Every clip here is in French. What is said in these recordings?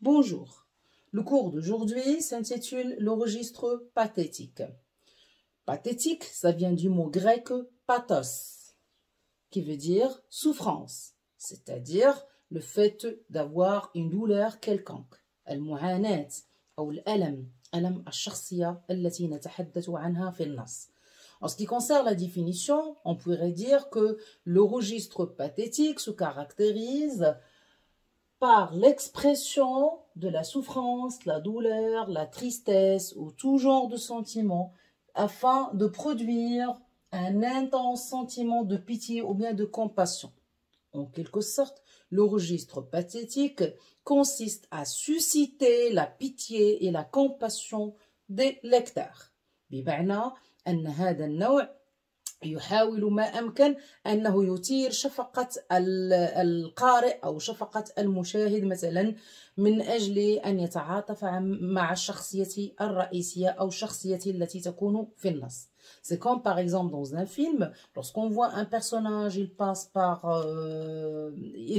Bonjour. Le cours d'aujourd'hui s'intitule le registre pathétique. Pathétique, ça vient du mot grec pathos, qui veut dire souffrance, c'est-à-dire le fait d'avoir une douleur quelconque. المعاناة أو الألم ألم الشخصية التي نتحدث عنها في النص. En ce qui concerne la définition, on pourrait dire que le registre pathétique se caractérise par l'expression de la souffrance, la douleur, la tristesse ou tout genre de sentiments afin de produire un intense sentiment de pitié ou bien de compassion. En quelque sorte, le registre pathétique consiste à susciter la pitié et la compassion des lecteurs. بمعنى أن هذا النوع يحاول ما أمكن أنه يثير شفقة القارئ أو شفقة المشاهد مثلا من أجل أن يتعاطف مع الشخصية الرئيسية أو الشخصية التي تكون في النص. C'est comme par exemple dans un film, lorsqu'on voit un personnage, il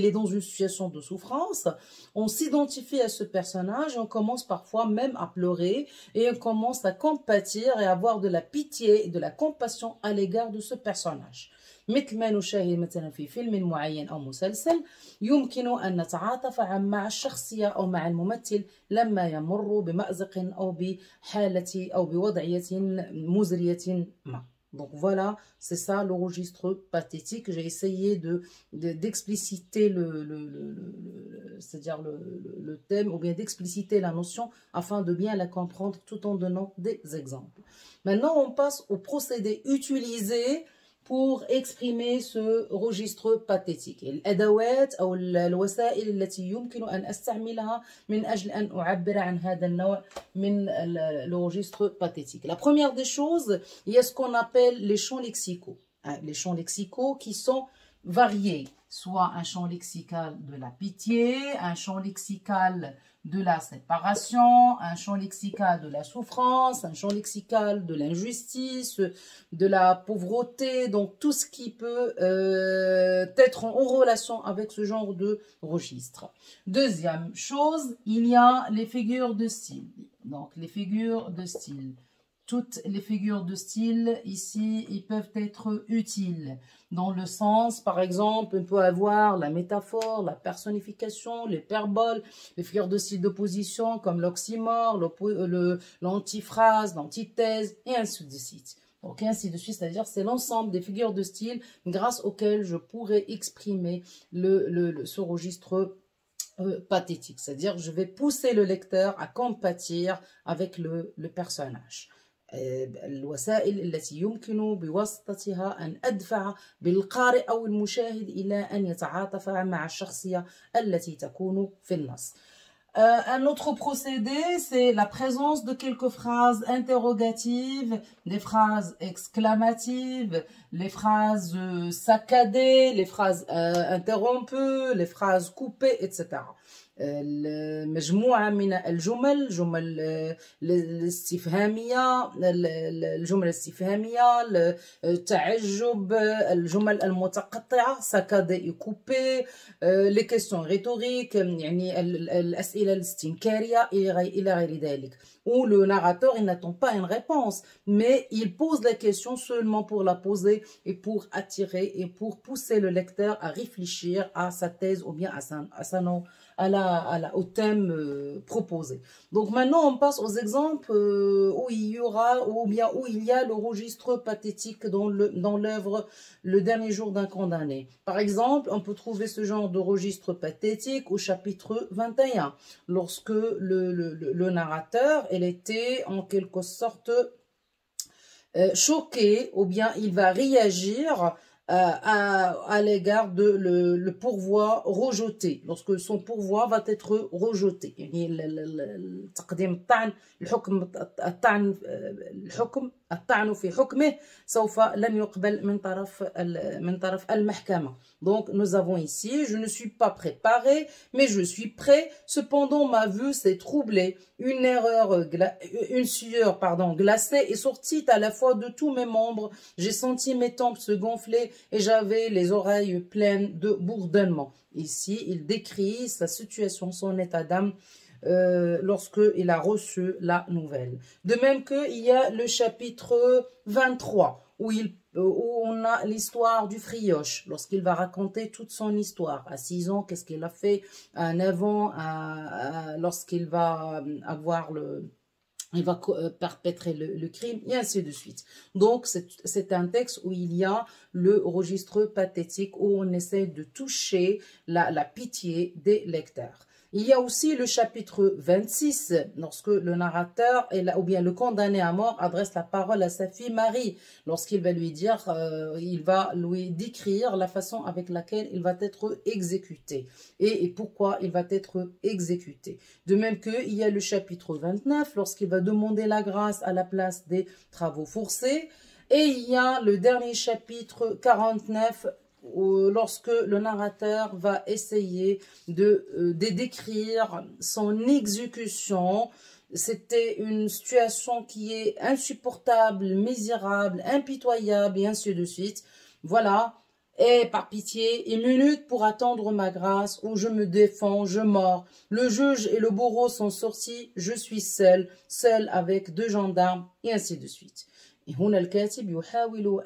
est dans une situation de souffrance, on s'identifie à ce personnage, on commence parfois même à pleurer et on commence à compatir et à avoir de la pitié et de la compassion à l'égard de ce personnage. مثل ما نشاهد مثلا في فيلم معين أو مسلسل يمكن أن نتعاطف مع الشخصية أو مع الممثل لما يمر بمأزق أو بحالة أو بوضعية مزرية ما. Donc voilà, c'est ça le registre pathétique. J'ai essayé d'expliciter c'est-à-dire le thème ou bien d'expliciter la notion afin de bien la comprendre tout en donnant des exemples. Maintenant, on passe au procédé utilisé pour exprimer ce registre pathétique. الأدوات أو الوسائل التي يمكن أن أستعملها من أجل أن أعبر عن هذا النوع من le registre pathétique. La première des choses, il y a ce qu'on appelle les champs lexicaux. Les champs lexicaux qui sont variés, soit un champ lexical de la pitié, un champ lexical de la séparation, un champ lexical de la souffrance, un champ lexical de l'injustice, de la pauvreté, donc tout ce qui peut être en relation avec ce genre de registre. Deuxième chose, il y a les figures de style. Donc les figures de style. Toutes les figures de style ici, ils peuvent être utiles. Dans le sens, par exemple, on peut avoir la métaphore, la personnification, l'hyperbole, les figures de style d'opposition comme l'oxymore, l'antiphrase, l'antithèse, et ainsi de suite. Donc, ainsi de suite, c'est-à-dire c'est l'ensemble des figures de style grâce auxquelles je pourrais exprimer ce registre pathétique. C'est-à-dire, je vais pousser le lecteur à compatir avec le personnage. الوسائل التي يمكن بواسطتها أن أدفع بالقارئ أو المشاهد إلى أن يتعاطف مع الشخصية التي تكون في النص. Un autre procédé, c'est la présence de quelques phrases interrogatives, des phrases exclamatives, les phrases saccadées, les phrases interrompues, les phrases coupées, etc. مجموعة من الجمل الاستفهامية الجمل الاستفهامية التعجب الجمل المتقطعة saccadées et coupées les questions rhétoriques يعني الأسئلة الاستنكارية إلى غير ذلك où le narrateur il n'attend pas une réponse mais il pose la question seulement pour la poser et pour attirer et pour pousser le lecteur à réfléchir à sa thèse ou bien au thème proposé. Donc maintenant on passe aux exemples où il y aura ou bien où il y a le registre pathétique dans l'œuvre Le dernier jour d'un condamné. Par exemple, on peut trouver ce genre de registre pathétique au chapitre 21 lorsque le narrateur il était en quelque sorte choqué ou bien il va réagir à l'égard de le pourvoi rejeté, lorsque son pourvoi va être rejeté. يعني تقديم الطعن الطعن في حكمه سوف لن يقبل من طرف المحكمة. Donc nous avons ici, je ne suis pas préparé, mais je suis prêt. Cependant ma vue s'est troublée. Une sueur glacée est sortie à la fois de tous mes membres. J'ai senti mes tempes se gonfler et j'avais les oreilles pleines de bourdonnement. Ici, il décrit sa situation, son état d'âme lorsqu'il a reçu la nouvelle. De même qu'il y a le chapitre 23, où on a l'histoire du Frioche, lorsqu'il va raconter toute son histoire. À 6 ans, qu'est-ce qu'il a fait? À 9 ans, lorsqu'il va avoir il va perpétrer le crime, et ainsi de suite. Donc, c'est un texte où il y a le registre pathétique, où on essaie de toucher la pitié des lecteurs. Il y a aussi le chapitre 26, lorsque le narrateur, ou bien le condamné à mort, adresse la parole à sa fille Marie, lorsqu'il va lui dire, il va lui décrire la façon avec laquelle il va être exécuté et pourquoi il va être exécuté. De même qu'il y a le chapitre 29, lorsqu'il va demander la grâce à la place des travaux forcés. Et il y a le dernier chapitre 49, lorsque le narrateur va essayer de décrire son exécution. C'était une situation qui est insupportable, misérable, impitoyable, et ainsi de suite. Voilà. Et par pitié, une minute pour attendre ma grâce, où je me défends, je mords. Le juge et le bourreau sont sortis, je suis seul avec 2 gendarmes, et ainsi de suite. Et هنا الكاتب يحاول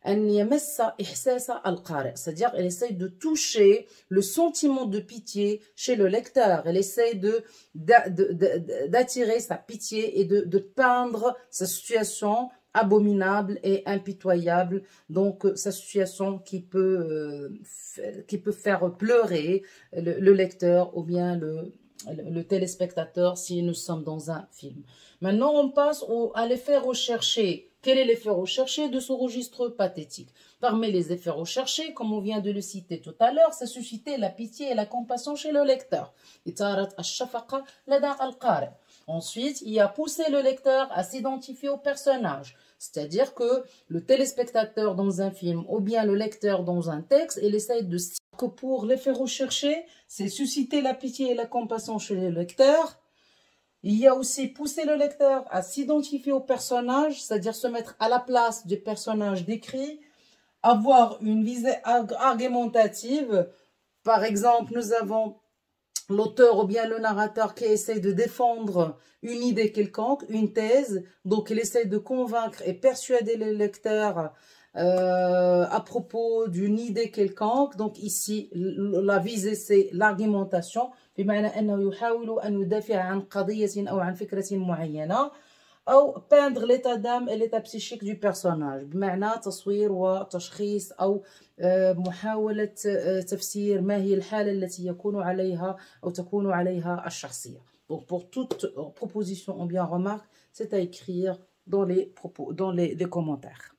أن يمس إحساس القارئ, c'est-à-dire elle essaie de toucher le sentiment de pitié chez le lecteur, elle essaie d'attirer sa pitié et de peindre sa situation abominable et impitoyable, donc sa situation qui peut faire pleurer le lecteur ou bien le téléspectateur si nous sommes dans un film. Maintenant, on passe à l'effet recherché. Quel est l'effet recherché de ce registre pathétique? Parmi les effets recherchés, comme on vient de le citer tout à l'heure, c'est susciter la pitié et la compassion chez le lecteur. Ensuite, il y a poussé le lecteur à s'identifier au personnage. C'est-à-dire que le téléspectateur dans un film ou bien le lecteur dans un texte, il essaie de... que pour l'effet recherché, c'est susciter la pitié et la compassion chez le lecteur. Il y a aussi pousser le lecteur à s'identifier au personnage, c'est-à-dire se mettre à la place du personnage décrit, avoir une visée argumentative. Par exemple, nous avons l'auteur ou bien le narrateur qui essaie de défendre une idée quelconque, une thèse, donc il essaie de convaincre et persuader le lecteur à propos d'une idée quelconque. Donc ici, la visée, c'est l'argumentation, بمعنى أنه يحاول أن يدافع عن قضية أو عن فكرة معينة، أو peindre l'état d'âme et l'état psychique du personnage، بمعنى تصوير وتشخيص أو محاولة تفسير ما هي الحالة التي يكون عليها أو تكون عليها الشخصية. Donc pour toute proposition ou bien remarque, c'est à écrire dans les commentaires.